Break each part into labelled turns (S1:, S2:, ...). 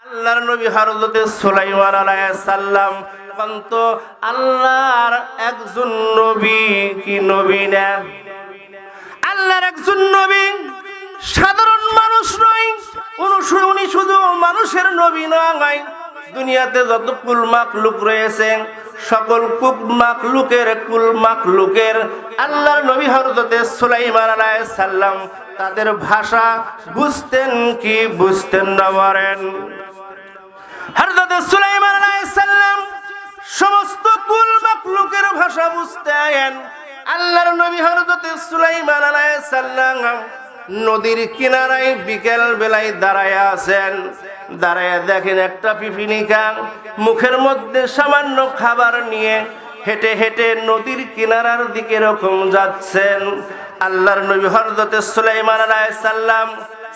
S1: আল্লাহর নবী হযরতে সুলাইমান আলাইহিস সালাম কন্ত আল্লাহর একজন নবী কি নবী না, আল্লাহর একজন নবী, সাধারণ মানুষ নয়, উনি শুধু মানুষের নবী নয়, দুনিয়াতে যত কুল মাখলুক রয়েছে সকল কুল মাখলুকের আল্লাহর নবী হযরতে সুলাইমান আলাইহিস সালাম তাদের ভাষা বুঝতেন কি বুঝতেন না বলেন? হযরতে সুলাইমান আলাইহিস সালাম সমস্ত কুল মাখলুকের ভাষা বুঝতেন। আল্লাহর নবী হযরতে সুলাইমান আলাইহিস সালাম নদীর কিনারায় বিকেল বেলায় দাঁড়ায় আছেন। দাঁড়ায় দেখেন একটা পিপিলিকা মুখের মধ্যে সামান্য খাবার নিয়ে হেঁটে হেঁটে নদীর কিনারার দিকে এরকম যাচ্ছেন। আল্লাহর নবী হযরতে সুলাইমান আলাইহিস সালাম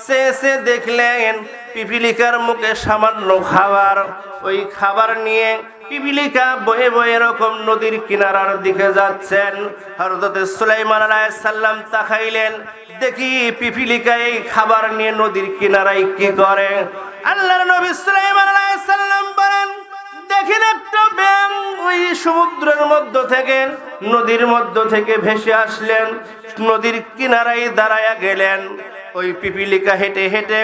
S1: সে দেখলেন পিপিলিকার মুখে সামান্য খাবার, ওই খাবার নিয়ে পিপিলিকা বয়ে বয়ে এরকম নদীর কিনারার দিকে যাচ্ছেন। হযরতে সুলাইমান আলাইহিস সালাম তাকাইলেন, দেখি পিপিলিকা এই খাবার নিয়ে নদীর কিনারায় কি করে। আল্লাহর নবী সুলাইমান আলাইহিস সালাম বলেন, দেখেন একটা ব্যাঙ ওই সমুদ্রের মধ্য থেকে নদীর মধ্য থেকে ভেসে আসলেন, নদীর কিনারায় দাঁড়ায়া গেলেন। ওই পিপিলিকা হেঁটে হেঁটে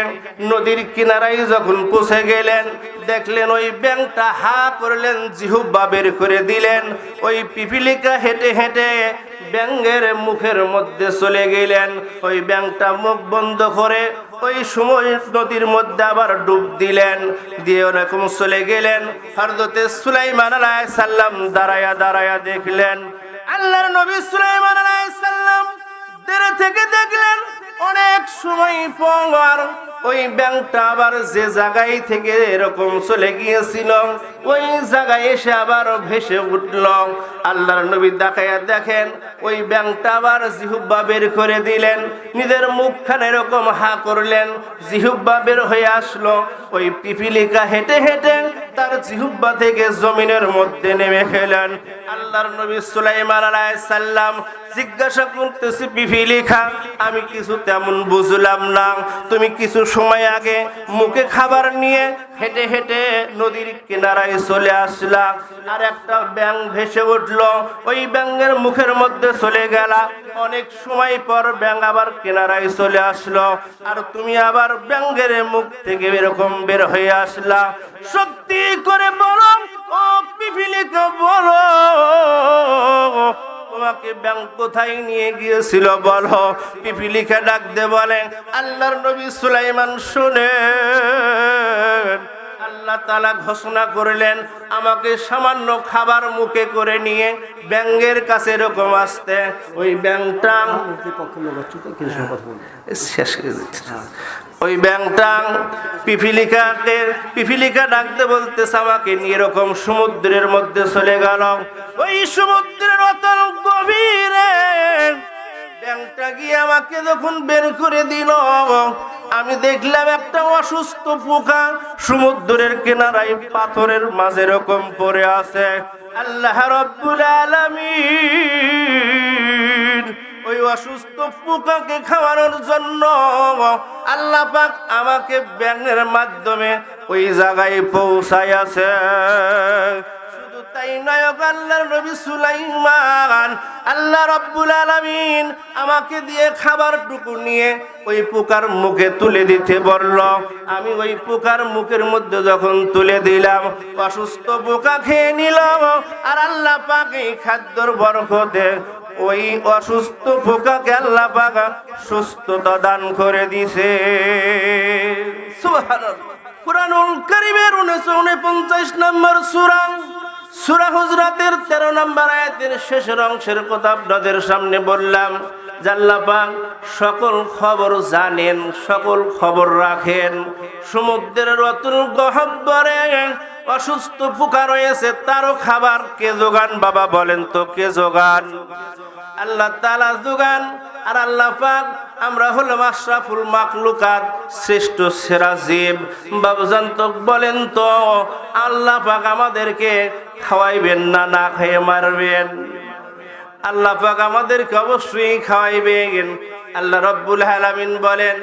S1: নদীর কিনারায় যখন পৌঁছে গেলেন, দেখলেন ওই ব্যাঙটা হা করলেন, জিহ্বা বের করে দিলেন। ওই পিপিলিকা হেঁটে হেঁটে ব্যাঙের মুখের মধ্যে চলে গেলেন। ওই ব্যাঙটা মুখ বন্ধ করে ওই সময় নদীর মধ্যে আবার ডুব দিলেন, দিয়ে ওরকম চলে গেলেন। হযরতে সুলাইমান আলাইহিস সালাম দাঁড়ায়া দাঁড়ায়া দেখলেন আল্লাহর নবী সুলাইমান আলাইহিস সালাম দূরে থেকে দেখলেন অনেক সময় পর ওই ব্যাঙটা আবার যে জায়গায় থেকে এরকম চলে গিয়েছিল ওই জায়গায় এসে আবার ভেসে উঠল। আল্লাহর নবী তাকায়া দেখেন ওই ব্যাঙটা আবার জিহ্বা বের করে দিলেন, নিজের মুখখানে এরকম হা করলেন, জিহ্বা বের হয়ে আসলো। ওই পিপিলিকা হেঁটে হেঁটে তার জিহ্বা থেকে জমিনের মধ্যে নেমে গেলেন। আল্লাহর নবী সুলাইমান আলাইহিস সালাম জিজ্ঞাসা করতেছি, পিপিলিকা আমি কিছু তেমন বুঝলাম না, তুমি কিছু সময় আগে মুখে খাবার নিয়ে হেঁটে হেঁটে নদীর কিনারায় চলে আসলা, আর একটা ব্যাঙ ভেসে উঠলো, ওই ব্যাঙের মুখের মধ্যে চলে গেলা, অনেক সময় পর ব্যাঙ আবার কিনারায় চলে আসলো, আর তুমি আবার ব্যাঙের মুখ থেকে এরকম বের হয়ে আসলা। সত্যি করে বলো ও পিপিলিকা, বলো তোমাকে ব্যাঙ কোথায় নিয়ে গিয়েছিল বলো। পিপিলিকা ডাক দে বলে, আল্লাহর নবী সুলাইমান শুনেন, আল্লাহ তাআলা ঘোষণা করলেন আমাকে সামান্য খাবার মুখে করে নিয়ে ব্যাঙের কাছে এরকম আসতে, ওই ব্যাঙটা ওই ব্যাঙটা পিপিলিকা ডাকতে বলতেছে আমাকে নিয়ে এরকম সমুদ্রের মধ্যে চলে গেল। ওই সমুদ্রের অতল গভীরে ব্যাঙটা গিয়ে আমাকে যখন বের করে দিল, আমি দেখলাম একটা অসুস্থ পোকা সমুদ্রের কিনারায় পাথরের মাঝে এরকম পড়ে আছে। আল্লাহ রাব্বুল আলামিন ওই অসুস্থ পোকাকে খাওয়ানোর জন্য আল্লাহ পাক আমাকে ব্যাঙের মাধ্যমে ওই জায়গায় পৌঁছায় আছে। শুধু তাই নয়, আল্লাহর নবী সুলাইমান আল্লাহ রাব্বুল আলামিন আমাকে দিয়ে খাবারটুকু নিয়ে ওই পোকার মুখে তুলে দিতে বলল। আমি ওই পোকার মুখের মধ্যে যখন তুলে দিলাম, অসুস্থ পোকা খেয়ে নিল, আর আল্লাহ পাক এই খাদ্যর বরকতে ওই অসুস্থ পোকাকে আল্লাহ পাক সুস্থতা দান করে দিছে। সুবহানাল্লাহ। কুরআনুল কারীমের 49 নম্বর সূরা, সূরা হুজরাতের 13 নম্বর আয়াতের শেষের অংশের কথা আপনাদের সামনে বললাম। আল্লাহ পাক সকল খবর জানেন, সকল খবর রাখেন। সমুদ্রের অতল গহ্বরে অসুস্থ পোকা রয়েছে, তারও খাবার কে যোগান বাবা বলেন তো, কে যোগান? আল্লাহ তাআলা যোগান। আর আল্লাহ পাক আমরা হলাম আশরাফুল মাখলুকাত, শ্রেষ্ঠ সেরা জীব। বাবুজান তো বলেন তো আল্লাহ পাক আমাদেরকে খাওয়াইবেন না না খেয়ে মারবেন? আল্লাহ পাক আমাদেরকে অবশ্যই খাওয়াইবেন। আল্লাহ রাব্বুল আলামিন বলেন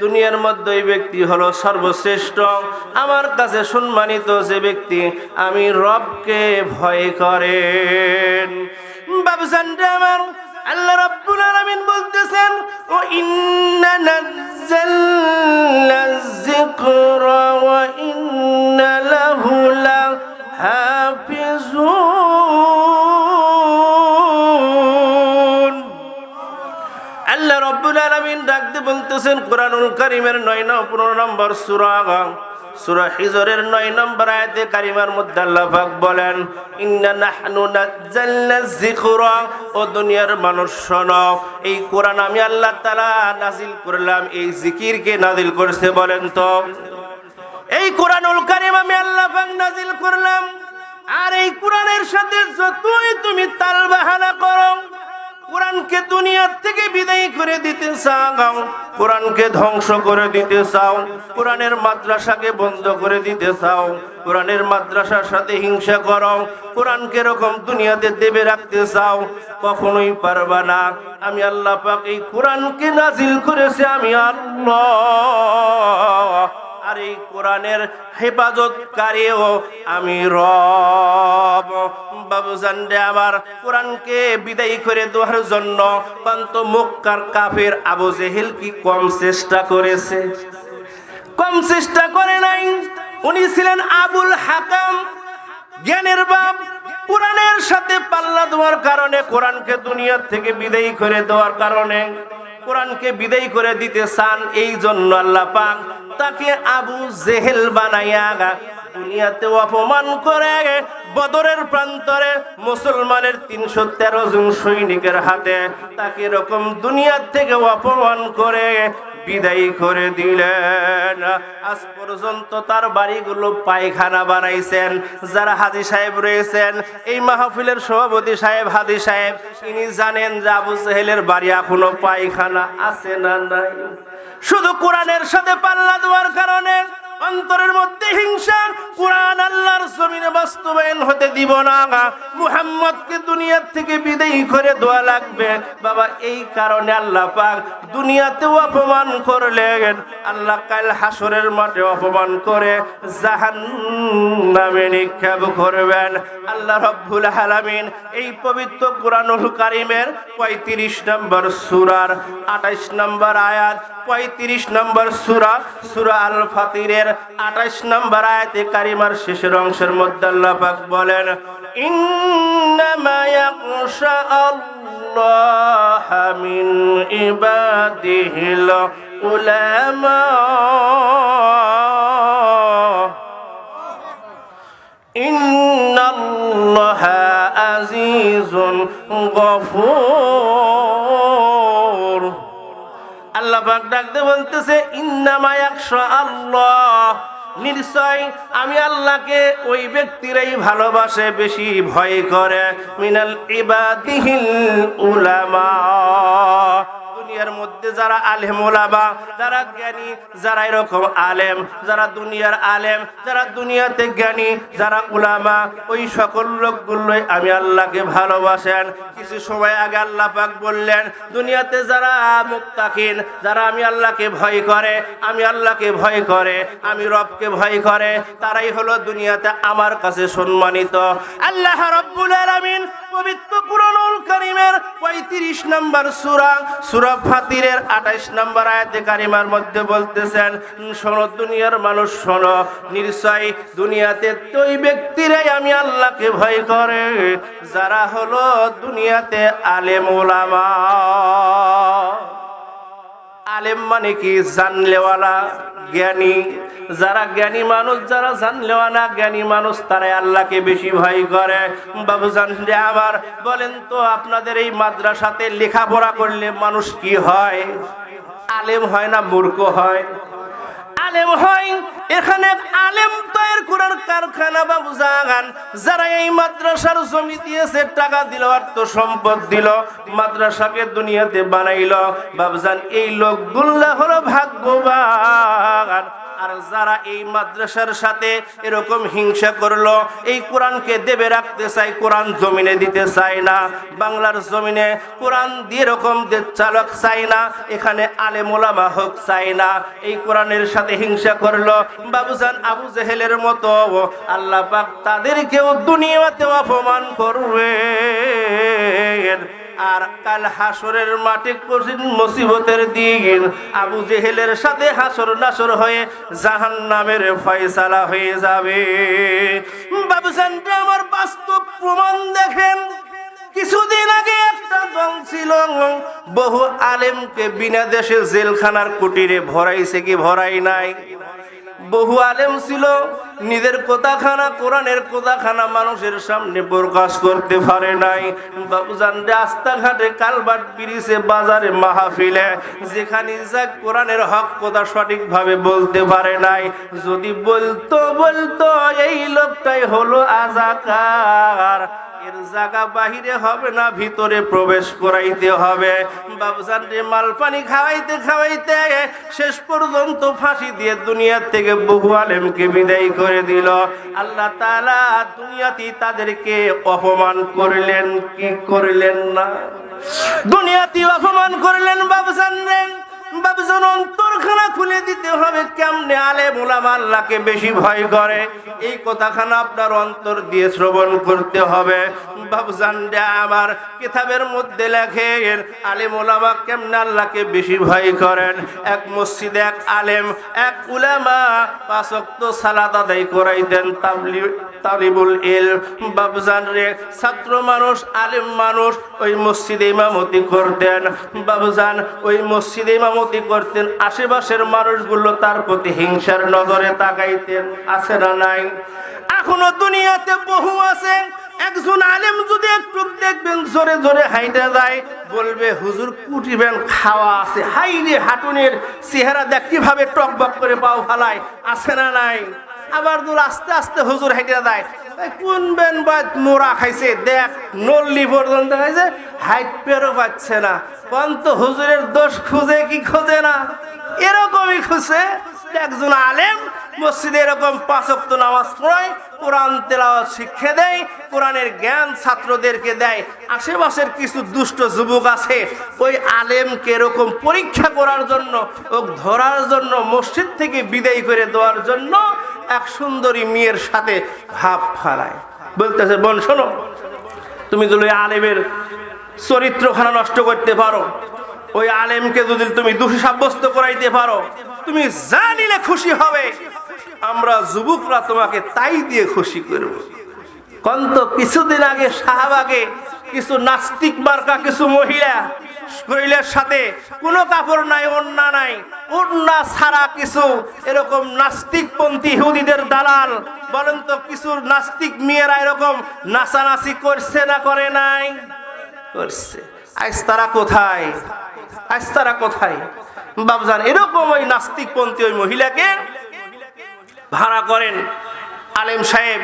S1: দুনিয়ার মধ্যে ওই ব্যক্তি হলো সর্বশ্রেষ্ঠ, আমার কাছে সম্মানিত যে ব্যক্তি আমি রবকে ভয় করেন। বাবুজান আমার আল্লাহ রাব্বুল আলামিন বলতেছেন ও ইন্না নাযালনা যিকরা ওয়া ইন্না লাহু লাহাফিজুন। আল্লাহ রাব্বুল আলামিন ডাকতে বলতেছেন কোরআনুল কারীমের 9 নম্বর সূরা হিজরের 9 নম্বর আয়াতে কারিমার মধ্যে আল্লাহ পাক বলেন ইন্না নাহনু নাযালনা যিকরা, ও দুনিয়ার মানুষ শোনো, এই কোরআন আমি আল্লাহ তাআলা নাজিল করলাম। এই জিকিরকে নাজিল করছে বলেন তো? এই কোরআনুল কারীম আমি আল্লাহ পাক নাজিল করলাম। আর এই কোরআনের সাথে যতই তুমি তাল বাহানা করো, কোরআনকে দুনিয়া থেকে বিদায় করে দিতে চাও, কোরআনকে ধ্বংস করে দিতে চাও, কোরআনের মাদ্রাসাকে বন্ধ করে দিতে চাও, কোরআনের মাদ্রাসার সাথে হিংসা করো, কোরআনকে এরকম দুনিয়াতে দেবে রাখতে চাও, কখনোই পারবা না। আমি আল্লাহ পাক এই কোরআনকে নাজিল করেছি আমি আল্লাহ, আর এই কোরআনের হেফাজতকারীও আমি রব। বাবুজান রে আমার, কোরআনকে বিদায়ী করে দেওয়ার জন্য পান্ত মক্কার কাফের আবু জেহেল কি কম চেষ্টা করেছে? কম চেষ্টা করে নাই। উনি ছিলেন আবুল হাকাম, জ্ঞানের বাপ। কোরআনের সাথে পাল্লা দেওয়ার কারণে, কোরআনকে দুনিয়া থেকে বিদায়ী করে দেওয়ার কারণে, কোরআনকে বিদায় করে দিতে চান, এই জন্য আল্লাহ পাক তাকে আবু জেহেল বানাইয়া দুনিয়াতে অপমান করে বদরের প্রান্তরে মুসলমানের 313 জন সৈনিকের হাতে তাকে এরকম দুনিয়া থেকে অপমান করে বিদায় করে দিলেন। আজ পর্যন্ত তার বাড়িগুলো পায়খানা বানাইছেন। যারা হাজী সাহেব রয়েছেন, এই মাহফিলের সভাপতি সাহেব, হাজী সাহেব, তিনি জানেন যে আবু জেহেলের বাড়ি এখনো পায়খানা আছে না নাই? শুধু কোরআনের সাথে পাল্লা দেওয়ার কারণে অন্তরের মধ্যে হিংসা। কোরআন আল্লাহর জমিনে বাস্তবায়ন হতে দিব না, মুহাম্মদকে দুনিয়া থেকে বিদায়ী করে দেওয়া লাগবে। বাবা, এই কারণে আল্লাহ পাক দুনিয়াতেও অপমান করলেন, আল্লাহ কাল হাসরের মাঠে অপমান করে জাহান্নামে নিক্ষেপ করবেন। আল্লাহ রাব্বুল আলামিন এই পবিত্র কোরআনুল কারীমের 35 নম্বর সূরার 28 নম্বর আয়াত, 35 নম্বর সূরা আল ফাতিরের 28 নম্বর আয়াতে কারিমার শেষের অংশের মধ্যে আল্লাহ পাক বলেন ইন্নামা ইয়াখশা আল্লাহ মিন ইবাদিহিল উলামা, ইন্নাল্লাহা আজিজুন গফুর। আল্লাহ পাক ডাকতে বলতেছে ইন্নামা ইয়াখশা আল্লাহ, নিশ্চয় আমি আল্লাহকে ওই ব্যক্তিরাই ভালোবাসে, বেশি ভয় করে, মিনাল ইবাদিহিল উলামা, দুনিয়ার মধ্যে যারা আলেম ওলামা, যারা জ্ঞানী, যারা এরকম আলেম, যারা দুনিয়ার আলেম, যারা দুনিয়াতে জ্ঞানী, যারা উলামা, ওই সকল লোকগুলোই আমি আল্লাহকে ভালোবাসেন। কিছু সময় আগে আল্লাহ পাক বললেন দুনিয়াতে যারা মুত্তাকিন, যারা আমি আল্লাহকে ভয় করে, আমি আল্লাহকে ভয় করে, আমি রবকে ভয় করে, তারাই হলো দুনিয়াতে আমার কাছে সম্মানিত। আল্লাহ রাব্বুল আলামিন পবিত্র কোরআনুল কারীমের 35 নম্বর সূরা ফাতিরের 28 নম্বর আয়াতে কারিমার মধ্যে বলতেছেন শোনো দুনিয়ার মানুষ শোনো, নিশ্চয় দুনিয়াতে ওই ব্যক্তিরাই আমি আল্লাহকে ভয় করে যারা হলো দুনিয়াতে আলেম ওলামা। আলেম মানে কি? জানলেওয়ালা, জ্ঞানী। যারা জ্ঞানী মানুষ, যারা জানলেওয়ালা জ্ঞানী মানুষ, তারাই আল্লাহকে বেশি ভয় করে। বাবুজান রে আমার, বলেন তো আপনাদের এই মাদ্রাসাতে লেখাপড়া করলে মানুষ কি হয়? আলেম হয় না মূর্খ হয়? আলেম হয়। এখানে আলেম তৈরি করার কারখানা বাবুজান, যারা এই মাদ্রাসার জমি দিয়েছে, টাকা দিল, অর্থ সম্পদ দিল, মাদ্রাসাকে দুনিয়াতে বানাইল, বাবুজান এই লোকগুলো হলো ভাগ্যবান। আর যারা এই মাদ্রাসার সাথে এরকম হিংসা করলো, এই কোরআনকে দেবে রাখতে চায়, কোরআন জমিনে দিতে চায় না, বাংলার জমিনে কোরআন দিয়ে এরকম চালক চায় না, এখানে আলেম ওলামা হোক চায় না, এই কোরআনের সাথে হিংসা করলো, বাবুজান আবু জেহেলের মতো আল্লাহ পাক তাদেরকেও দুনিয়াতে অপমান করবে। আর কাল হাসরের মাঠে কঠিন মুসিবতের দিন আবু জেহেলের সাথে হাসর নাসর হয়ে জাহান্নামের ফয়সালা হয়ে যাবে। বাবুজান আমার বাস্তব প্রমাণ দেখেন। কিছুদিন আগে একটা দল ছিল, বহু আলেমকে বিনা দেশে জেলখানার কুটিরে ভরাইছে কি ভরাই নাই? বহু আলেম ছিল, নিজের কোথাখানা কোরআনের কোথাখানা মানুষের সামনে প্রকাশ করতে পারে নাই। বাবুজান রাস্তাঘাটে, কালবাট, ব্রিজে, বাজারে, মাহফিলে যেখানে যাক কোরআনের হক কথা সঠিকভাবে বলতে পারে নাই। যদি বলতো এই লোকটাই হলো আজাকার, এর জায়গা বাহিরে হবে না, ভিতরে প্রবেশ করাইতে হবে। বাবুজান রে মাল পানি খাওয়াইতে খাওয়াইতে শেষ পর্যন্ত ফাঁসি দিয়ে দুনিয়া থেকে বহু আলেমকে বিদায় করে দিল। আল্লাহ তাআলা দুনিয়াতেই তাদেরকে অপমান করলেন, কি করলেন না? দুনিয়াতেই অপমান করলেন। বাবুজান রে, বাবুজান অন্তরখানা খুলে দিতে হবে। কেমনে আলেম ওলামা আল্লাহকে বেশি ভয় করে, এই কথাখানা আপনার অন্তর দিয়ে শ্রবণ করতে হবে। বাবুজান আমার কিতাবের মধ্যে লেখেন আলেম ওলামা কেমনে আল্লাহকে বেশি ভয় করেন। এক মসজিদে এক আলেম, এক উলামা 5 ওয়াক্ত সালাত আদায় করাইতেন, তালিবুল ইলম। বাবুজান রে ছাত্র মানুষ, আলেম মানুষ ওই মসজিদে ইমামতি করতেন। বাবুজান ওই মসজিদে ইমামতি করতেন, আশেপাশের মানুষগুলো তার প্রতি হিংসার নজরে তাকাইতেন। আছে না নাই? এখনো দুনিয়াতে বহু আছে। একজন আলেম যদি একটু দেখবেন জোরে জোরে হাইটা যায়, বলবে হুজুর কুটিবেন, খাওয়া আছে। হাইরে হাঁটুনের চেহারা দেখ কিভাবে টকবক করে পাও ফালায়। আছে না নাই? আবার দূর আস্তে আস্তে হুজুর হাইটা যায়, কোন বেন বা মোরা খাইছে দেখ, নল্লি পর্যন্ত খাইছে, হাইট পেরো পাচ্ছে না। পন্ত হুজুরের দোষ খুঁজে কি খোঁজে না? এরকমই খুঁজে। একজন আলেম মসজিদে এরকম 5 ওয়াক্ত নামাজ পড়ায়, কোরআন তেলাওয়াত শিক্ষা দেয়, কোরআনের জ্ঞান ছাত্রদেরকে দেয়। আশেপাশের কিছু দুষ্ট যুবক আছে, ওই আলেমকে এরকম পরীক্ষা করার জন্য, ও ধরার জন্য, মসজিদ থেকে বিদায় করে দেওয়ার জন্য এক সুন্দরী মেয়ের সাথে ভাব ফালায়। বলতেছে বোন শোনো, তুমি যদি আলেমের চরিত্রখানা নষ্ট করতে পারো, ওই আলেমকে যদি তুমি দোষী সাব্যস্ত করাইতে পারো, তুমি যা নিলে খুশি হবে, আমরা যুবকরা তোমাকে তাই দিয়ে খুশি করব। কন্ত কিছুদিন আগে শাহবাগে কিছু নাস্তিক মার্কা কিছু মহিলা শরীরের সাথে কোনো কাপড় নাই, ওড়না নাই, ওড়না ছাড়া কিছু এরকম নাস্তিকপন্থী ইহুদিদের দালাল, বলেন তো কিছু নাস্তিক মেয়েরা এরকম নাচানাচি করছে না করে নাই? করছে। আজ তারা কোথায়? আজ তারা কোথায়? বাবজান এরকম ওই নাস্তিকপন্থী ওই মহিলাকে ভাড়া করেন আলেম সাহেব,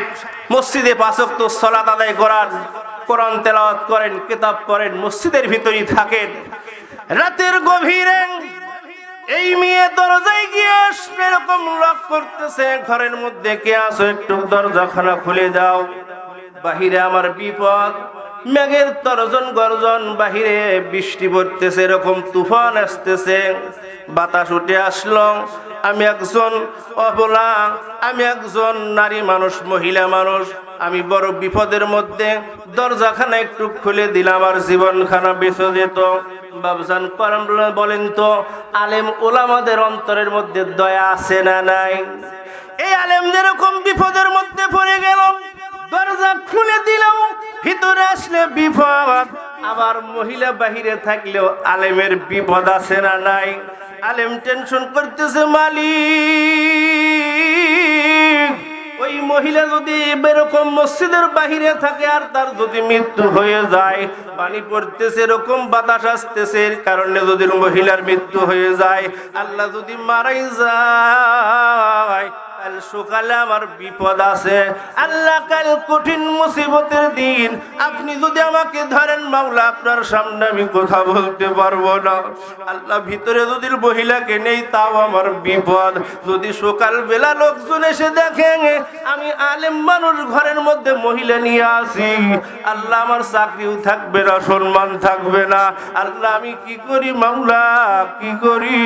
S1: মসজিদে 5 ওয়াক্ত সালাত আদায় করান, কোরআন তেলাওয়াত করেন, কিতাব পড়েন, মসজিদের ভিতরেই থাকেন। রাতের গভীরে এই মেয়ে দরজায় গিয়ে এরকম লক করতেছে, ঘরের মধ্যে কে আছো, একটু দরজাখানা খুলে দাও, বাহিরে আমার বিপদ। মেঘের তরজন গর্জন, বাহিরে বৃষ্টি পড়তেছে, এরকম তুফান আসতেছে, বাতাস উঠে আসলো। আমি একজন অবলা, আমি একজন নারী মানুষ, মহিলা মানুষ, আমি বড় বিপদের মধ্যে, দরজাখানা একটু খুলে দিলাম আর জীবনখানা বেঁচে যেত। বাবজান বলেন তো আলেম ওলামাদের অন্তরের মধ্যে দয়া আছে না নাই? এই আলেম যেরকম বিপদের মধ্যে পড়ে গেল, দরজা খুলে দিলাম, ভিতরে আসলে বিপদ। আবার মহিলা বাহিরে থাকলেও আলেমের বিপদ আছে না নাই? আলেম টেনশন করতেছে, মালিক ওই মহিলা যদি এরকম মসজিদের বাহিরে থাকে আর তার যদি মৃত্যু হয়ে যায়, পানি পড়তেছে, এরকম বাতাস আসতেছে, এর কারণে যদি মহিলার মৃত্যু হয়ে যায়, আল্লাহ যদি মারাই যায়, কাল সকালে আমার বিপদ আছে, আল্লাহ কাল কঠিন মুসিবতের দিন, আপনি যদি আমাকে ধরেন মাওলা আপনার সামনে আমি কথা বলতে পারবো না। আল্লাহ ভিতরে যদি মহিলাকে নেই তাও আমার বিপদ। যদি সকাল বেলা লোকজন এসে দেখেন আমি আলেম মানুষ ঘরের মধ্যে মহিলা নিয়ে আসি, আল্লাহ আমার চাকরিও থাকবে না, সম্মান থাকবে না। আল্লাহ আমি কি করি মাওলা, কি করি,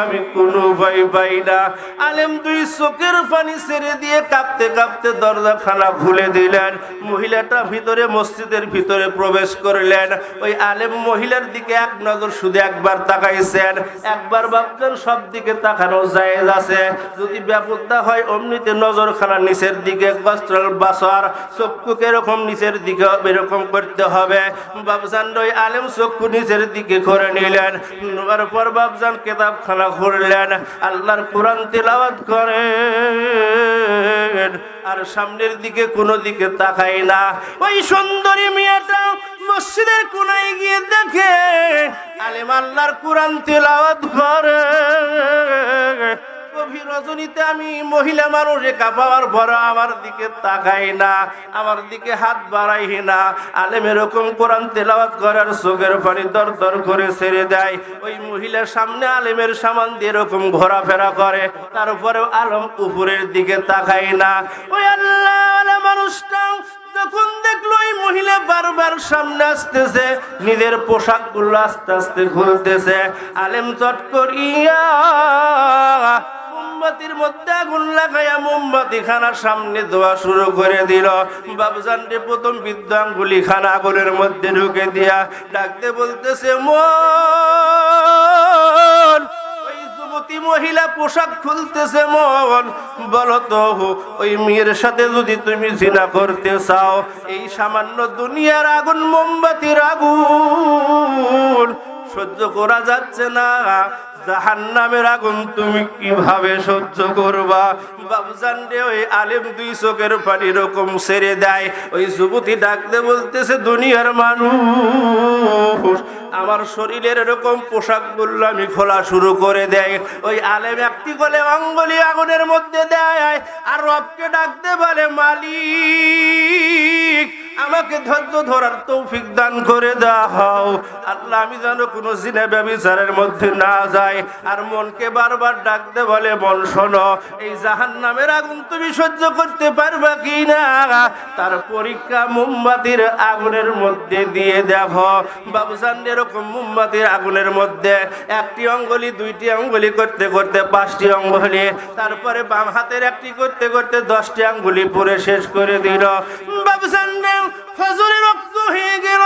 S1: আমি কোনো উপায় পাই না। আলেম দুই চোখের পানি ছেড়ে দিয়ে কাঁপতে কাঁপতে দরজা খানা খুলে দিলেন। মহিলাটা ভিতরে মসজিদের ভিতরে প্রবেশ করলেন। ওই আলেম মহিলার দিকে এক নজর শুধু একবার তাকাইছেন। একবার ভাবছেন সব দিকে তাকানো জায়েজ আছে, যদি ব্যাপারটা হয় অমনিতে নজরখানা নিচের দিকে, কস্ত্রল বাসর চক্ষুকে এরকম নিচের দিকে এরকম করতে হবে। বাবজান ওই আলেম চক্ষু নিচের দিকে করে নিলেন। নেওয়ার পর বাবজান কেতাবখানা খুললেন, আল্লাহর কোরআন তিলাওয়াত করেন আর সামনের দিকে কোনো দিকে তাকায় না। ওই সুন্দরী মেয়েটা মসজিদের কোনায় গিয়ে দেখে আলেম আল্লাহর কোরআন তিলাওয়াত করে। গভীর রজনীতে আমি মহিলা মানুষ একা পাওয়ার পর আমার দিকে তাকাই না, আমার দিকে হাত বাড়াই না। আলেম এরকম কোরআন তেলাওয়াত করার চোখের পানি দর দর করে ছেড়ে দেয়। ওই মহিলার সামনে আলেমের সামান দিয়ে এরকম ঘোরাফেরা করে, তারপরে আলম উপরের দিকে তাকাই না। ওই আল্লাহ মানুষটা যখন দেখলো এই মহিলা বারবার সামনে আসতেছে, নিজের পোশাক গুলো আস্তে আস্তে খুলতেছে, আলেম চট করিয়া মোমবাতির মধ্যে আগুন লাগাইয়া মোমবাতি খানার সামনে দেওয়া শুরু করে দিল। বাবজান রে প্রথম বৃদ্ধ আঙ্গুলি খানা আগুনের মধ্যে ঢুকে দিয়া ডাকতে বলতেছে মন। ওই যুবতী মহিলা পোশাক খুলতেছে, মন বলো তো ওই মেয়ের সাথে যদি তুমি জিনা করতে চাও, এই সামান্য দুনিয়ার আগুন মোমবাতির আগুন সহ্য করা যাচ্ছে না, জাহান্নামের আগুন তুমি কিভাবে সহ্য করবা? বাবজান রে ওই আলেম দুই চোখের পানি এরকম ছেড়ে দেয়। ওই যুবতী ডাকতে বলতেছে দুনিয়ার মানুষ, আমার শরীরের এরকম পোশাক গুলো আমি খোলা শুরু করে দেয়। ওই আলেম একটি করে অঙ্গুলি আগুনের মধ্যে দেয় আর রবকে ডাকতে বলে মালিক আমাকে ধৈর্য ধরার তৌফিক দান করে দাও। আল্লাহ আমি যেন কোনো জিনা ব্যভিচারের মধ্যে না যাই। আর মনকে বারবার ডাকতে বলে মন শোনো, এই জাহান্নামের আগুন তুমি সহ্য করতে পারবা কি না? তার পরীক্ষা মোমবাতির আগুনের মধ্যে দিয়ে দেখো। বাবুজান এরকম মোমবাতির আগুনের মধ্যে একটি অঙ্গুলি দুইটি অঙ্গুলি করতে করতে 5টি অঙ্গুলি, তারপরে বাম হাতের একটি করতে করতে 10টি আঙ্গুলি পুরে শেষ করে দিল। বাবুজান ফজরের রক্ত হয়ে গেল,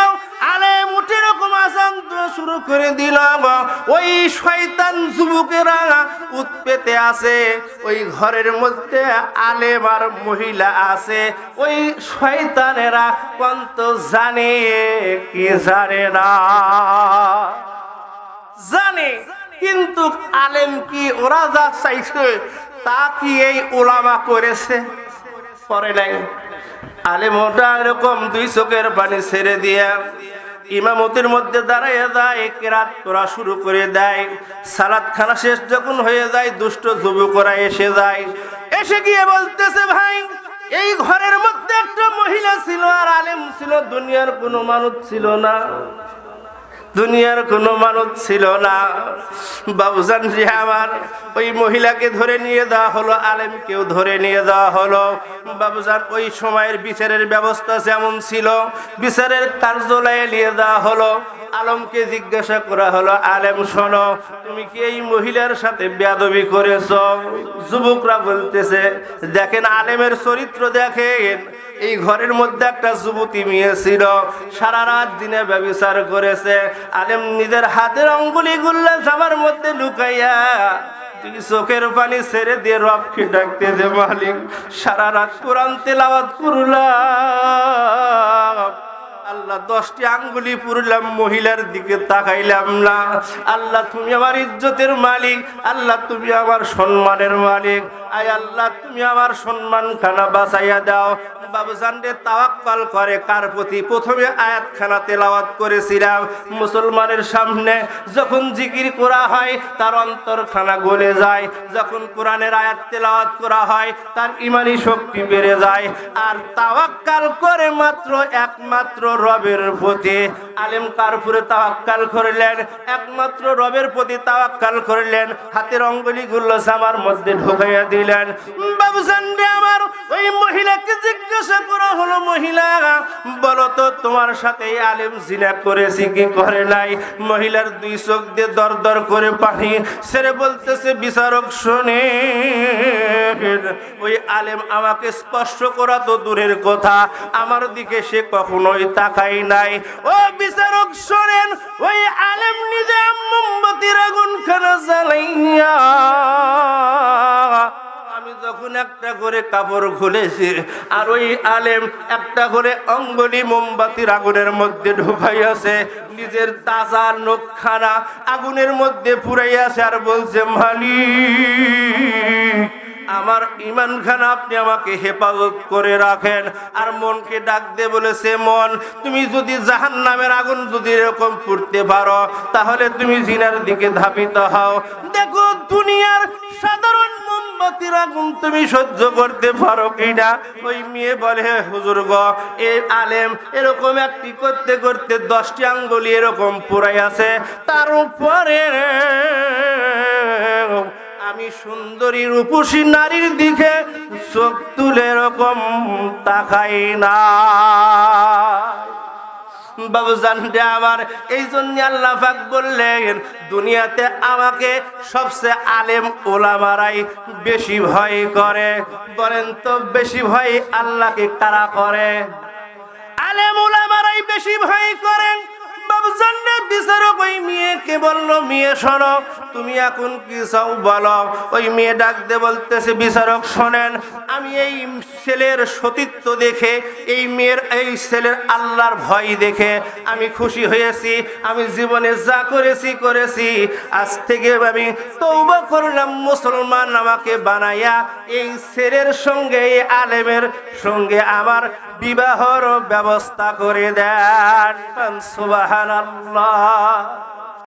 S1: আলেম উঠে রকম আজান শুরু করে দিলাম। ওই শয়তান যুবকেরা উৎপেতে আছে, ওই ঘরের মধ্যে আলেম আর মহিলা আছে। ওই শয়তানেরা কত জানে কি জানে না জানে, কিন্তু আলেম কি ওরা যা চাইছে তা কি এই ওলামা করেছে? করে নাই। আলেম ওটা এরকম দুই চোখের পানি ছেড়ে দিয়ে ইমামতির মধ্যে দাঁড়াইয়া যায়, কেরাত করা শুরু করে দেয়। সালাত খানা শেষ যখন হয়ে যায়, দুষ্ট যুবকরা এসে যায়। এসে গিয়ে বলতেছে ভাই এই ঘরের মধ্যে একটা মহিলা ছিল আর আলেম ছিল, দুনিয়ার কোনো মানুষ ছিল না, দুনিয়ার কোনো মানুষ ছিল না। বাবুজান রে আমার ওই মহিলাকে ধরে নিয়ে দেওয়া হলো, আলেমকেও ধরে নিয়ে দেওয়া হলো। বাবুজান ওই সময়ের বিচারের ব্যবস্থা যেমন ছিল, বিচারের কার্যালয়ে নিয়ে দেওয়া হলো। আলমকে জিজ্ঞাসা করা হলো, আলেম শোনো, তুমি কি এই মহিলার সাথে বেয়াদবি করেছো? যুবকরা বলতেছে দেখেন আলেমের চরিত্র দেখেন, এই ঘরের মধ্যে একটা যুবতী মেয়ে ছিল, সারা রাত দিনে ব্যভিচার করেছে। আলেম নিজের হাতের অঙ্গুলি গুল্লা জামার মধ্যে লুকাইয়া চোখের পানি ছেড়ে দিয়ে রবকে ডাকতে যে মালিক সারা রাত কোরআন তেলাওয়াত করলাম, আল্লাহ 10টি আঙ্গুলি পুরলাম, মহিলার দিকে তাকাইলাম না। আল্লাহ তুমি আমার ইজ্জতের মালিক, আল্লাহ তুমি আমার সম্মানের মালিক, আয় আল্লাহ তুমি আমার সম্মান খানা বাঁচাইয়া দাও। বাবুজান রে তাওয়াক্কাল করে কার প্রতি? প্রথমে আয়াতখানা তেলাওয়াত করেছিলাম, মুসলমানের সামনে যখন জিকির করা হয় তার অন্তরখানা গলে যায়, যখন কোরআনের আয়াত তেলাওয়াত করা হয় তার ঈমানি শক্তি বেড়ে যায়। আর তাওয়াক্কাল করে মাত্র একমাত্র রবের প্রতি। আলেম কার উপরে তাওয়াক্কাল করলেন? একমাত্র রবের প্রতি তাওয়াক্কাল করলেন, হাতের আঙ্গুলিগুলো জামার মধ্যে ঢুকাইয়া দিলেন। বাবুজান রে আমার, ওই মহিলাকে জিজ্ঞাসা করা হলো, মহিলা বলো তো তোমার সাথে এই আলেম জিনা করেছি কি করে নাই? মহিলার দুই চোখ দিয়ে দর দর করে পানি ছেড়ে বলতেছে, বিচারক শোনে, ওই আলেম আমাকে স্পর্শ করা তো দূরের কথা, আমার দিকে সে কখনোই তাকাই নাই। ও বিচারক শোনেন, ওই আলেম নিজে মোমবাতির আগুন খানা জ্বালাইয়া আমি যখন একটা করে কাপড় খুলেছি আর ওই আলেম একটা করে অঙ্গুলি মোমবাতির আগুনের মধ্যে ঢুকাইয়াছে, নিজের তাজা নখখানা আগুনের মধ্যে পুরাইয়াছে আর বলছে, মালিক আমার ঈমানখানা আপনি আমাকে হেফাজত করে রাখেন। আর মনকে ডাক দিয়ে বলেছে, মন তুমি যদি জাহান্নামের আগুন যদি এরকম পুড়তে পারো তাহলে তুমি জিনার দিকে ধাবিত হও। দেখো দুনিয়ার সাধারণ মোমবাতির আগুন তুমি সহ্য করতে পারো কিনা? ওই মেয়ে বলে, হুজুর গো, এই আলেম এরকম একটি করতে করতে 10টি আঙ্গুলি এরকম পুরাই আছে, তার উপরে আমি সুন্দরী রূপসী নারীর দিকে চোখ তুলে এরকম তাকাই না। বাবুজান রে আমার, এই জন্য আল্লাহ পাক বললেন, দুনিয়াতে আমাকে সবচেয়ে আলেম ওলামারাই বেশি ভয় করে। বলেন তো বেশি ভয় আল্লাহকে কারা করে? আলেম ওলামারাই বেশি ভয় করেন। বাবুজান রে বিচারক ওই মেয়েকে বললো, মেয়ে শোনো, তুমি এখন কি চাও বলো। ওই মেয়ে ডাক দে বলতেছে, বিচারক শোনেন, আমি এই ছেলের সতীত্ব দেখে, এই মেয়ের এই ছেলের আল্লাহর ভয় দেখে আমি খুশি হয়েছি। আমি জীবনে যা করেছি আজ থেকে আমি তওবা করলাম, মুসলমান আমাকে বানাইয়া এই ছেলের সঙ্গে, এই আলেমের সঙ্গে আমার বিবাহর ব্যবস্থা করে দেন। সুবহানাল্লাহ।